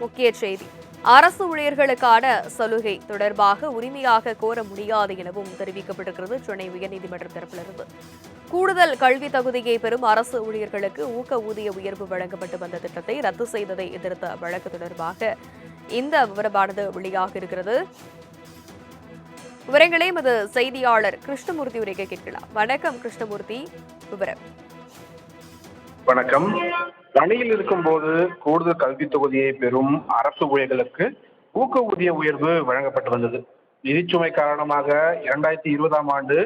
முக்கிய செய்தி. அரசு ஊழியர்களுக்கான சலுகை தொடர்பாக உரிமையாக கோர முடியாது எனவும் தெரிவிக்கப்பட்டிருக்கிறது சென்னை உயர்நீதிமன்றம் தரப்பிலிருந்து. கூடுதல் கல்வி தகுதியை பெறும் அரசு ஊழியர்களுக்கு ஊக்க ஊதிய உயர்வு வழங்கப்பட்டு வந்த திட்டத்தை ரத்து செய்ததை எதிர்த்த வழக்கு தொடர்பாக இந்த விவரமானது வெளியாக இருக்கிறது. விவரங்களே எமது செய்தியாளர் கிருஷ்ணமூர்த்தி உரைக்க கேட்கலாம். வணக்கம் கிருஷ்ணமூர்த்தி, விவரம். வணக்கம். பணியில் இருக்கும்போது கூடுதல் கல்வி தொகுதியை பெறும் அரசு ஊழியர்களுக்கு ஊக்க ஊதிய உயர்வு வழங்கப்பட்டு வந்தது. நிதிச்சுமை காரணமாக 2020ஆம் ஆண்டு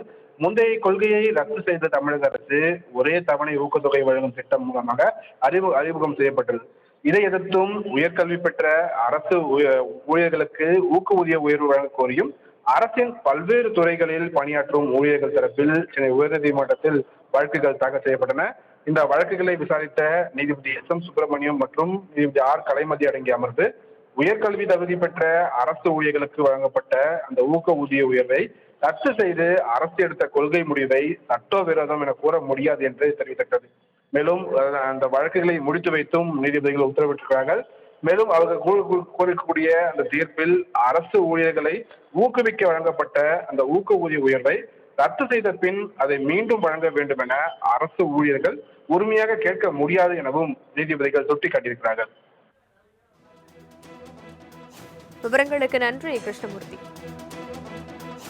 முந்தைய கொள்கையை ரத்து செய்த தமிழக அரசு ஒரே தவணை ஊக்கத்தொகை வழங்கும் திட்டம் மூலமாக அறிமுகம் செய்யப்பட்டது. இதை எதிர்த்தும் உயர்கல்வி பெற்ற அரசு ஊழியர்களுக்கு ஊக்க ஊதிய உயர்வு வழங்க கோரியும் அரசின் பல்வேறு துறைகளில் பணியாற்றும் ஊழியர்கள் தரப்பில் சென்னை உயர்நீதிமன்றத்தில் வழக்குகள் தாக்கல் செய்யப்பட்டன. இந்த வழக்குகளை விசாரித்த நீதிபதி எஸ்.எம். சுப்பிரமணியம் மற்றும் நீதிபதி ஆர். கலைமதி அடங்கிய அமர்வு உயர்கல்வி தகுதி பெற்ற அரசு ஊழியர்களுக்கு வழங்கப்பட்ட அந்த ஊக்க ஊதிய உயர்வை ரத்து செய்து அரசு எடுத்த கொள்கை முடிவை சட்டவிரோதம் என கூற முடியாது என்று தெரிவித்தது. மேலும் அந்த வழக்குகளை முடித்து வைத்தும் நீதிபதிகள் உத்தரவிட்டிருக்கிறார்கள். மேலும் அவர்கள் கோரிக்கக்கூடிய அந்த தீர்ப்பில் அரசு ஊழியர்களை ஊக்குவிக்க வழங்கப்பட்ட அந்த ஊக்க ஊதிய உயர்வை ரத்து செய்த பின் அதை மீண்டும் வழங்க வேண்டும் என அரசு ஊழியர்கள் உரிமையாக கேட்க முடியாது எனவும் நீதிபதிகள் சுட்டிக்காட்டியிருக்கிறார்கள். விவரங்களுக்கு நன்றி கிருஷ்ணமூர்த்தி.